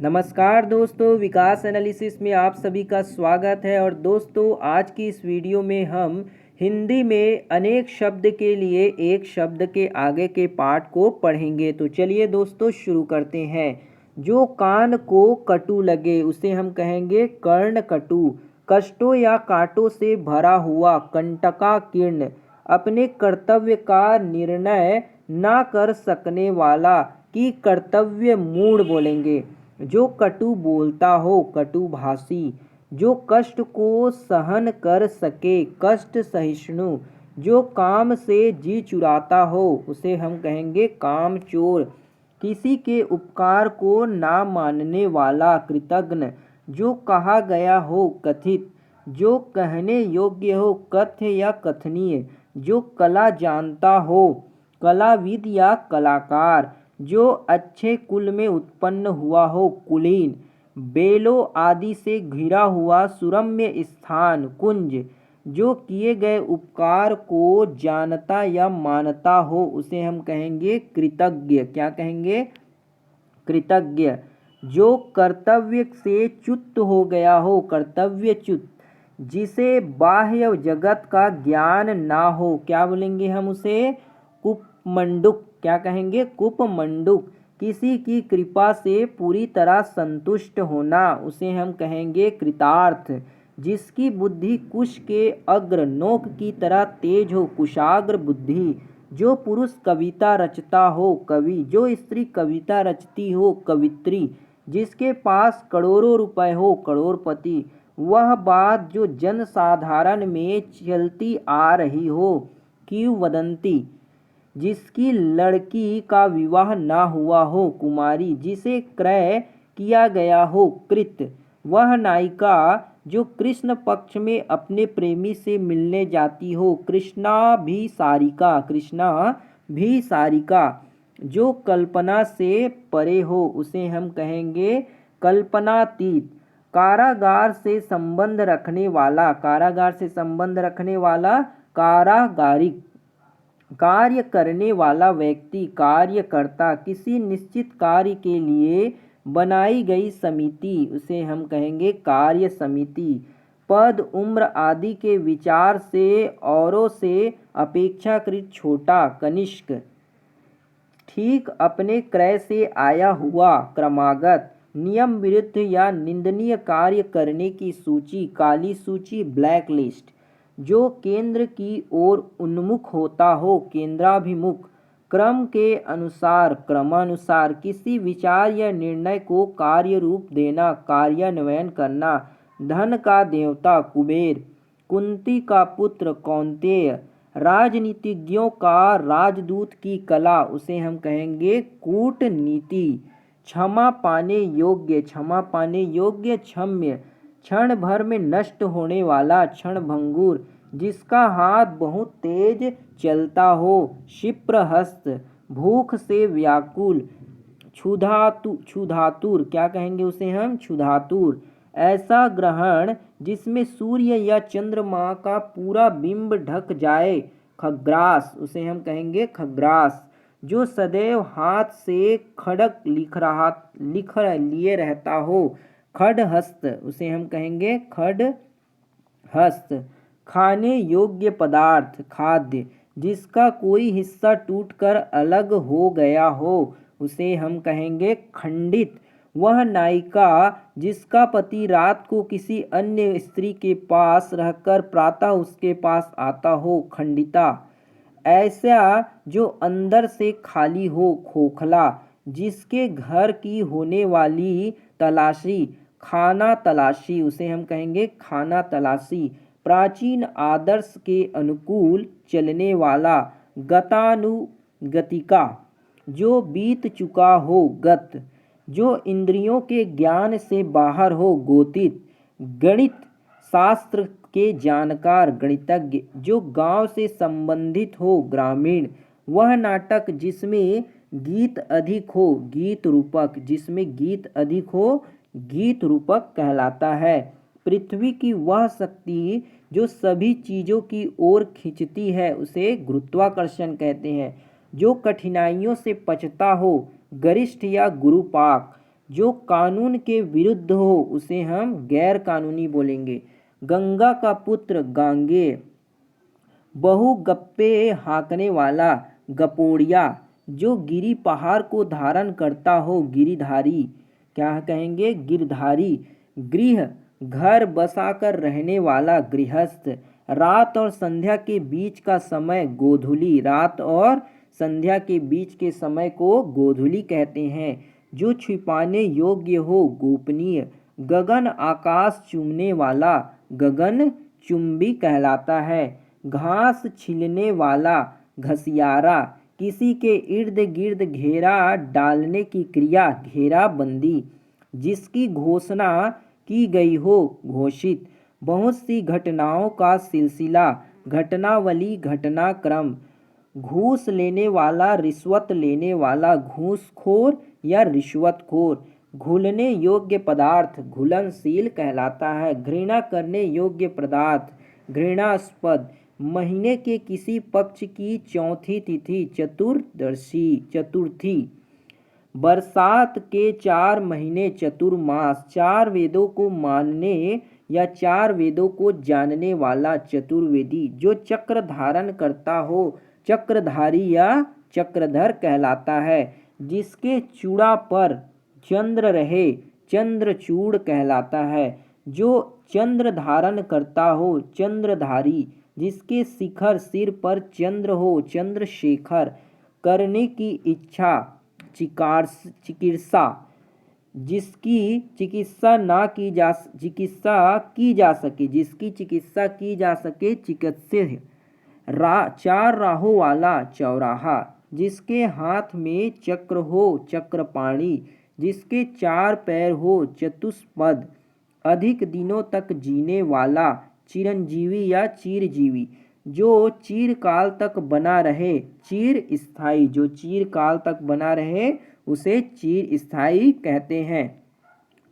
नमस्कार दोस्तों, विकास एनालिसिस में आप सभी का स्वागत है। और दोस्तों, आज की इस वीडियो में हम हिंदी में अनेक शब्द के लिए एक शब्द के आगे के पार्ट को पढ़ेंगे। तो चलिए दोस्तों शुरू करते हैं। जो कान को कटु लगे उसे हम कहेंगे कर्ण कटु। कष्टों या कांटों से भरा हुआ, कंटका कीर्ण, अपने कर्तव्य का निर्णय ना कर सकने वाला की कर्तव्य मूढ़ बोलेंगे। जो कटु बोलता हो, कटुभाषी। जो कष्ट को सहन कर सके, कष्ट सहिष्णु। जो काम से जी चुराता हो उसे हम कहेंगे कामचोर। किसी के उपकार को ना मानने वाला, कृतघ्न। जो कहा गया हो, कथित। जो कहने योग्य हो, कथ्य या कथनीय। जो कला जानता हो, कलाविद या कलाकार। जो अच्छे कुल में उत्पन्न हुआ हो, कुलीन। बेलों आदि से घिरा हुआ सुरम्य स्थान, कुंज। जो किए गए उपकार को जानता या मानता हो उसे हम कहेंगे कृतज्ञ। क्या कहेंगे? कृतज्ञ। जो कर्तव्य से च्युत हो गया हो, कर्तव्यच्युत। जिसे बाह्य जगत का ज्ञान ना हो, क्या बोलेंगे हम उसे? कुपमंडुक। क्या कहेंगे? कुपमंडुक। किसी की कृपा से पूरी तरह संतुष्ट होना उसे हम कहेंगे कृतार्थ। जिसकी बुद्धि कुश के अग्र नोक की तरह तेज हो, कुशाग्र बुद्धि। जो पुरुष कविता रचता हो, कवि। जो स्त्री कविता रचती हो, कवित्री। जिसके पास करोड़ों रुपए हो, करोड़पति। वह बात जो जन साधारण में चलती आ रही हो, किंवदंती। जिसकी लड़की का विवाह ना हुआ हो, कुमारी। जिसे क्रय किया गया हो, कृत। वह नायिका जो कृष्ण पक्ष में अपने प्रेमी से मिलने जाती हो, कृष्णाभिसारिका। कृष्णाभिसारिका। जो कल्पना से परे हो उसे हम कहेंगे कल्पनातीत। कारागार से संबंध रखने वाला, कारागार से संबंध रखने वाला कारागारिक। कार्य करने वाला व्यक्ति, कार्यकर्ता। किसी निश्चित कार्य के लिए बनाई गई समिति उसे हम कहेंगे कार्य समिति। पद, उम्र आदि के विचार से औरों से अपेक्षाकृत छोटा, कनिष्क। ठीक अपने क्रय से आया हुआ, क्रमागत। नियम विरुद्ध या निंदनीय कार्य करने की सूची, काली सूची, ब्लैक लिस्ट। जो केंद्र की ओर उन्मुख होता हो, केंद्राभिमुख। क्रम के अनुसार, क्रमानुसार। किसी विचार या निर्णय को कार्य रूप देना, कार्यान्वयन करना। धन का देवता, कुबेर। कुंती का पुत्र, कौंतेय। राजनीतिज्ञों का राजदूत की कला उसे हम कहेंगे कूटनीति। क्षमा पाने योग्य, क्षमा पाने योग्य, क्षम्य। क्षण भर में नष्ट होने वाला, क्षणभंगुर। जिसका हाथ बहुत तेज चलता हो, क्षिप्रहस्त। भूख से व्याकुल, क्षुधातुर। क्या कहेंगे उसे हम? क्षुधातुर। ऐसा ग्रहण जिसमें सूर्य या चंद्रमा का पूरा बिंब ढक जाए, खग्रास उसे हम कहेंगे खग्रास। जो सदैव हाथ से खड़क लिख लिए रहता हो, खडहस्त उसे हम कहेंगे खडहस्त। खाने योग्य पदार्थ, खाद्य। जिसका कोई हिस्सा टूटकर अलग हो गया हो उसे हम कहेंगे खंडित। वह नायिका जिसका पति रात को किसी अन्य स्त्री के पास रहकर प्रातः उसके पास आता हो, खंडिता। ऐसा जो अंदर से खाली हो, खोखला। जिसके घर की होने वाली तलाशी, खाना तलाशी उसे हम कहेंगे खाना तलाशी। प्राचीन आदर्श के अनुकूल चलने वाला, गतानुगतिका। जो बीत चुका हो, गत। जो इंद्रियों के ज्ञान से बाहर हो, गोतित। गणित शास्त्र के जानकार, गणितज्ञ। जो गांव से संबंधित हो, ग्रामीण। वह नाटक जिसमें गीत अधिक हो, गीत रूपक। जिसमें गीत अधिक हो, गीत रूपक कहलाता है। पृथ्वी की वह शक्ति जो सभी चीज़ों की ओर खींचती है उसे गुरुत्वाकर्षण कहते हैं। जो कठिनाइयों से पचता हो, गरिष्ठ या गुरुपाक। जो कानून के विरुद्ध हो उसे हम गैर कानूनी बोलेंगे। गंगा का पुत्र गांगेय, बहु गप्पे हाँकने वाला गपोड़िया, जो गिरी पहाड़ को धारण करता हो गिरिधारी, क्या कहेंगे गिरधारी। गृह, घर बसाकर रहने वाला गृहस्थ। रात और संध्या के बीच का समय गोधूली, रात और संध्या के बीच के समय को गोधूली कहते हैं। जो छिपाने योग्य हो गोपनीय। गगन आकाश चूमने वाला गगन चुंबी कहलाता है। घास छीलने वाला घसियारा, किसी के इर्द गिर्द घेरा डालने की क्रिया घेराबंदी। जिसकी घोषणा की गई हो घोषित। बहुत सी घटनाओं का सिलसिला, घटनावली घटनाक्रम। घूस लेने वाला रिश्वत लेने वाला घूसखोर या रिश्वतखोर। घुलने योग्य पदार्थ घुलनशील कहलाता है। घृणा करने योग्य पदार्थ घृणास्पद। महीने के किसी पक्ष की चौथी तिथि चतुर्दशी चतुर्थी। बरसात के 4 महीने चतुर्मास। 4 वेदों को मानने या 4 वेदों को जानने वाला चतुर्वेदी। जो चक्र धारण करता हो चक्रधारी या चक्रधर कहलाता है। जिसके चूड़ा पर चंद्र रहे चंद्रचूड़ कहलाता है। जो चंद्र धारण करता हो चंद्रधारी। जिसके शिखर सिर पर चंद्र हो चंद्रशेखर। करने की इच्छा चिकित्सा। जिसकी चिकित्सा की जा सके जिसकी चिकित्सा की जा सके चिकित्स्य। 4 राहों वाला चौराहा। जिसके हाथ में चक्र हो चक्रपाणी। जिसके 4 पैर हो चतुष्पद। अधिक दिनों तक जीने वाला चिरंजीवी या चिरजीवी। जो चिरकाल तक बना रहे चिर स्थायी। जो चिरकाल तक बना रहे उसे चिर स्थायी कहते हैं।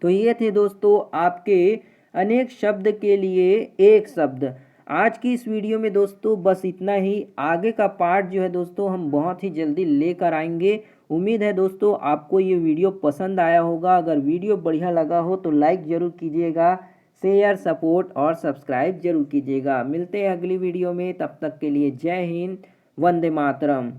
तो ये थे दोस्तों आपके अनेक शब्द के लिए एक शब्द। आज की इस वीडियो में दोस्तों बस इतना ही। आगे का पार्ट जो है दोस्तों हम बहुत ही जल्दी लेकर आएंगे। उम्मीद है दोस्तों आपको ये वीडियो पसंद आया होगा। अगर वीडियो बढ़िया लगा हो तो लाइक ज़रूर कीजिएगा, शेयर सपोर्ट और सब्सक्राइब जरूर कीजिएगा। मिलते हैं अगली वीडियो में, तब तक के लिए जय हिंद, वंदे मातरम।